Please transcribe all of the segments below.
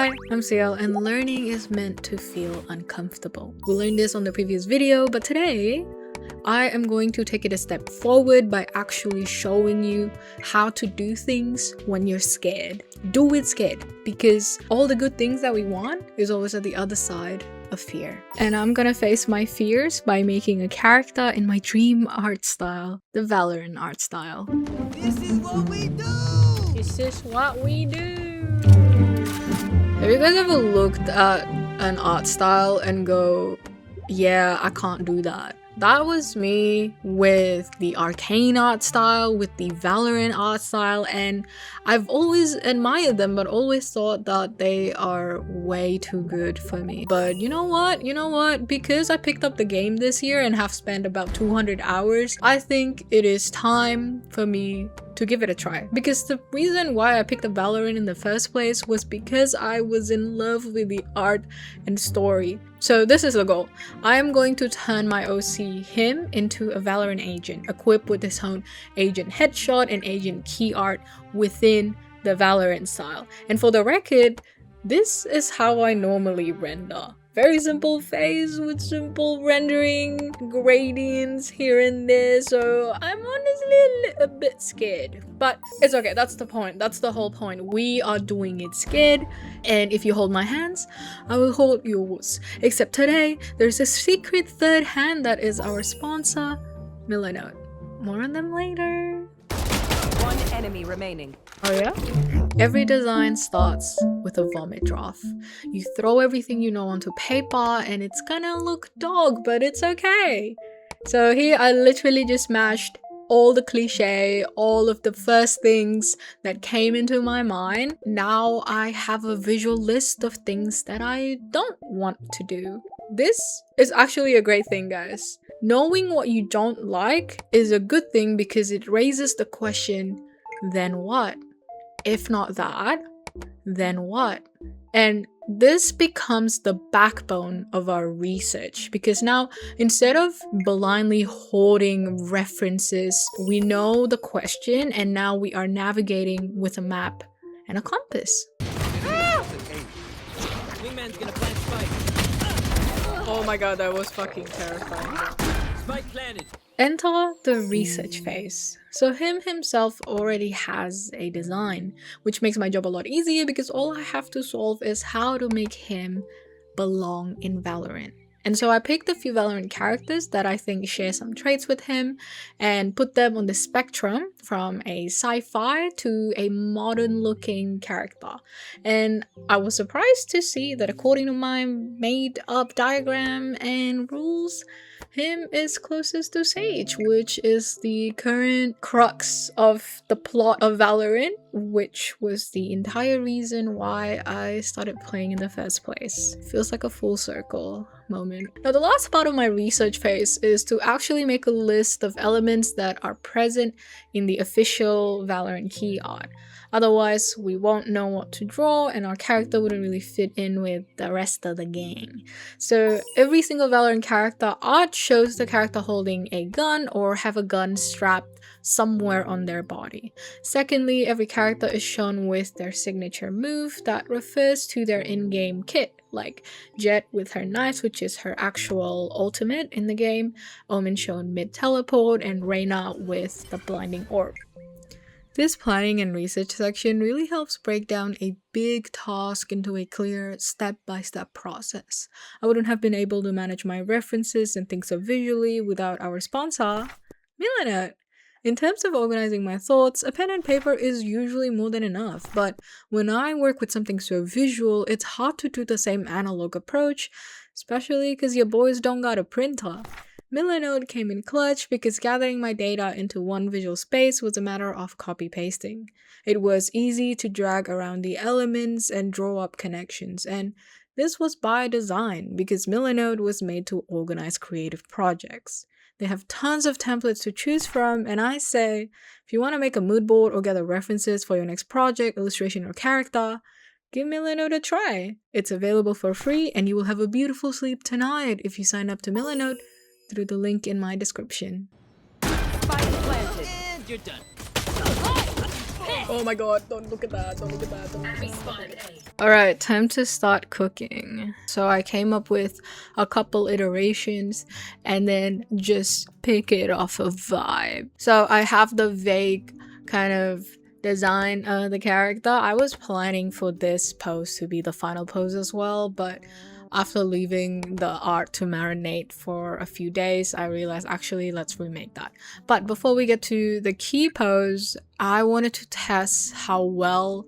Hi, I'm Ciel, and learning is meant to feel uncomfortable. We learned this on the previous video, but today I am going to take it a step forward by actually showing you how to do things when you're scared. Do it scared, because all the good things that we want is always at the other side of fear. And I'm gonna face my fears by making a character in my dream art style, the VALORANT art style. This is what we do! This is what we do! Have you guys ever looked at an art style and go, yeah, I can't do that? That was me with the Arcane art style, with the VALORANT art style, and I've always admired them but always thought that they are way too good for me. But you know what? Because I picked up the game this year and have spent about 200 hours, I think it is time for me to give it a try. Because the reason why I picked up VALORANT in the first place was because I was in love with the art and story. So this is the goal. I am going to turn my OC him into a VALORANT agent, equipped with his own agent headshot and agent key art within the VALORANT style. And for the record, this is how I normally render. Very simple face with simple rendering, gradients here and there, so I'm honestly a bit scared. But it's okay, that's the point, that's the whole point. We are doing it scared, and if you hold my hands, I will hold yours. Except today, there's a secret third hand that is our sponsor, Milanote. More on them later. One enemy remaining. Oh yeah? Every design starts with a vomit draft. You throw everything you know onto paper and it's gonna look dog, but it's okay. So here I literally just mashed all the cliche, all of the first things that came into my mind. Now I have a visual list of things that I don't want to do. This is actually a great thing, guys. Knowing what you don't like is a good thing because it raises the question, then what? If not that, then what? And this becomes the backbone of our research, because now instead of blindly hoarding references, we know the question and now we are navigating with a map and a compass. Wingman's gonna plant spike. Oh my god, that was fucking terrifying. Spike planted. Enter the research phase. So him himself already has a design, which makes my job a lot easier because all I have to solve is how to make him belong in VALORANT. And so I picked a few VALORANT characters that I think share some traits with him and put them on the spectrum from a sci-fi to a modern looking character. And I was surprised to see that according to my made up diagram and rules, him is closest to Sage, which is the current crux of the plot of VALORANT, which was the entire reason why I started playing in the first place. Feels like a full circle moment. Now the last part of my research phase is to actually make a list of elements that are present in the official VALORANT key art. Otherwise, we won't know what to draw and our character wouldn't really fit in with the rest of the gang. So every single VALORANT character art shows the character holding a gun or have a gun strapped somewhere on their body. Secondly, every character is shown with their signature move that refers to their in-game kit, like Jet with her knives, which is her actual ultimate in the game, Omen shown mid-teleport, and Reyna with the blinding orb. This planning and research section really helps break down a big task into a clear step-by-step process. I wouldn't have been able to manage my references and think so visually without our sponsor, Milanote. In terms of organizing my thoughts, a pen and paper is usually more than enough, but when I work with something so visual, it's hard to do the same analog approach, especially because your boys don't got a printer. Milanote came in clutch because gathering my data into one visual space was a matter of copy-pasting. It was easy to drag around the elements and draw up connections, and this was by design because Milanote was made to organize creative projects. They have tons of templates to choose from, and I say, if you want to make a mood board or gather references for your next project, illustration, or character, give Milanote a try. It's available for free, and you will have a beautiful sleep tonight if you sign up to Milanote through the link in my description. Spike planted. And you're done. Oh my god, don't look at that, don't look at that, don't look at that. Alright, time to start cooking. So I came up with a couple iterations and then just pick it off of vibe. So I have the vague kind of design of the character. I was planning for this pose to be the final pose as well, but after leaving the art to marinate for a few days, I realized actually let's remake that. But before we get to the key pose, I wanted to test how well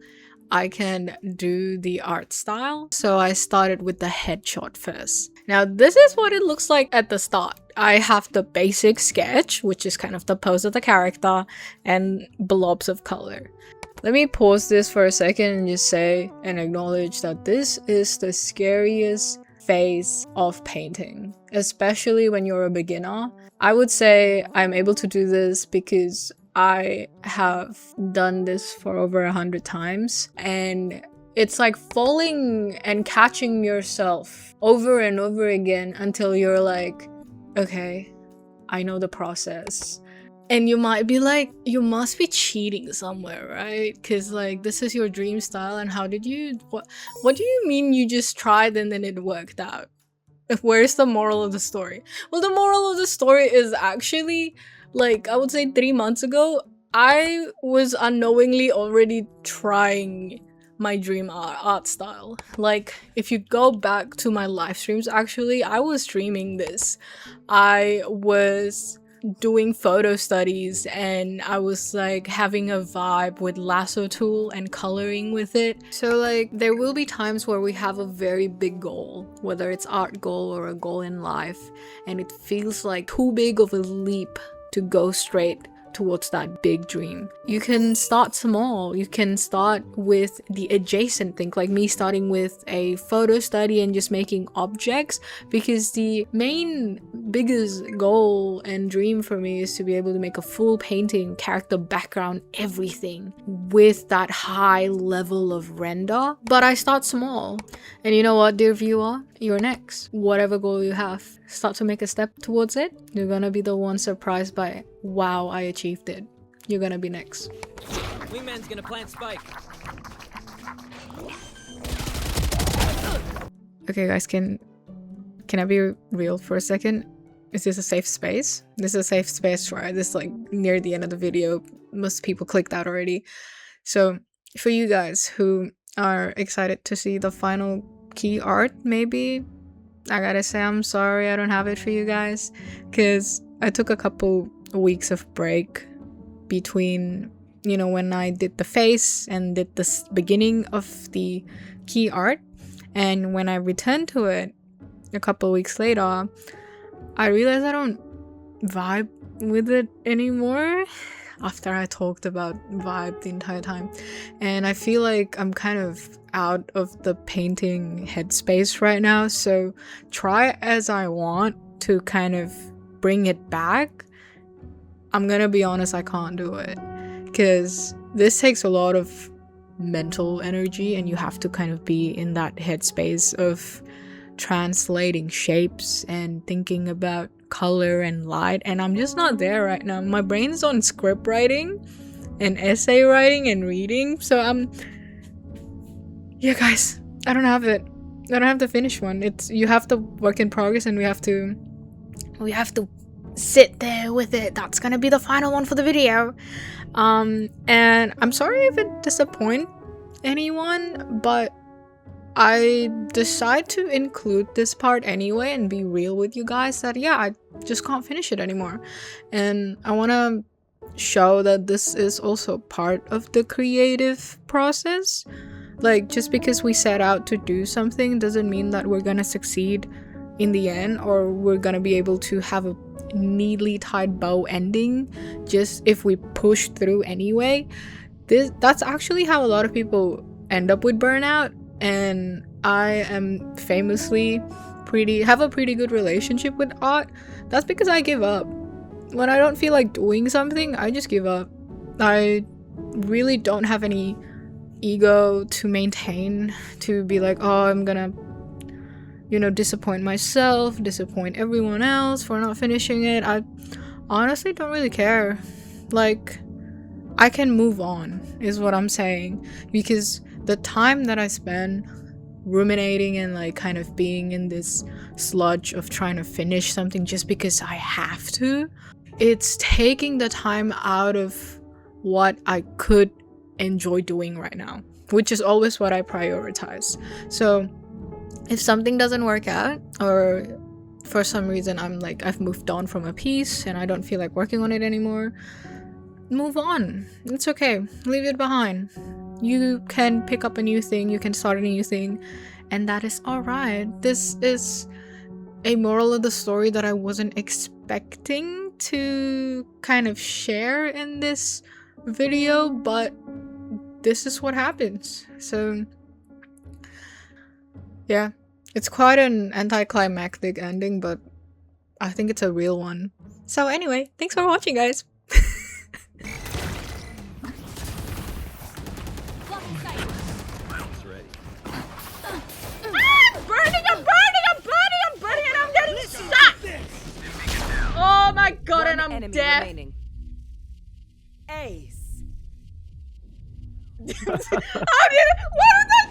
I can do the art style. So I started with the headshot first. Now this is what it looks like at the start. I have the basic sketch, which is kind of the pose of the character, and blobs of color. Let me pause this for a second and just say and acknowledge that this is the scariest phase of painting, especially when you're a beginner. I would say I'm able to do this because I have done this for over 100 times, and it's like falling and catching yourself over and over again until you're like, okay, I know the process. And you might be like, you must be cheating somewhere, right? Because like this is your dream style, and how did you, what do you mean you just tried and then it worked out? Where's the moral of the story? Well, the moral of the story is actually, like, I would say 3 months ago, I was unknowingly already trying my dream art style. Like, if you go back to my live streams, actually, I was streaming this. I was doing photo studies and I was like having a vibe with lasso tool and coloring with it. So like there will be times where we have a very big goal, whether it's art goal or a goal in life, and it feels like too big of a leap to go straight towards that big dream. You can start small. You can start with the adjacent thing, like me starting with a photo study and just making objects, because the main biggest goal and dream for me is to be able to make a full painting, character, background, everything with that high level of render. But I start small, and you know what, dear viewer, you're next. Whatever goal you have, start to make a step towards it. You're gonna be the one surprised by, wow, I achieved it. You're gonna be next. Wingman's gonna plant spike. Okay guys, can I be real for a second? Is this a safe space? This is a safe space, right? This is like near the end of the video. Most people clicked out already. So for you guys who are excited to see the final key art, maybe, I gotta say I'm sorry I don't have it for you guys, because I took a couple weeks of break between, you know, when I did the face and did the beginning of the key art, and when I returned to it a couple weeks later, I realized I don't vibe with it anymore after I talked about vibe the entire time. And I feel like I'm kind of out of the painting headspace right now, so try as I want to kind of bring it back, I'm gonna be honest, I can't do it, because this takes a lot of mental energy and you have to kind of be in that headspace of translating shapes and thinking about color and light, and I'm just not there right now. My brain's on script writing and essay writing and reading, so yeah guys, I don't have it. I don't have the finished one. It's, you have the work in progress, and we have to sit there with it. That's gonna be the final one for the video. And I'm sorry if it disappoints anyone, but I decide to include this part anyway and be real with you guys that yeah, I just can't finish it anymore. And I want to show that this is also part of the creative process. Like, just because we set out to do something doesn't mean that we're gonna succeed in the end, or we're gonna be able to have a neatly tied bow ending just if we push through anyway. That's actually how a lot of people end up with burnout, and I am famously have a pretty good relationship with art. That's because I give up. When I don't feel like doing something, I just give up. I really don't have any ego to maintain, to be like, oh, I'm gonna, you know, disappoint myself, disappoint everyone else for not finishing it. I honestly don't really care. Like, I can move on, is what I'm saying. Because the time that I spend ruminating and like kind of being in this sludge of trying to finish something just because I have to, it's taking the time out of what I could enjoy doing right now, which is always what I prioritize. So if something doesn't work out, or for some reason I'm like, I've moved on from a piece and I don't feel like working on it anymore, move on. It's okay. Leave it behind. You can pick up a new thing, you can start a new thing, and that is alright. This is a moral of the story that I wasn't expecting to kind of share in this video, but this is what happens. So yeah, it's quite an anticlimactic ending, but I think it's a real one. So anyway, thanks for watching, guys. Oh my god, and I'm dead. Remaining. Ace. How did it? What is that?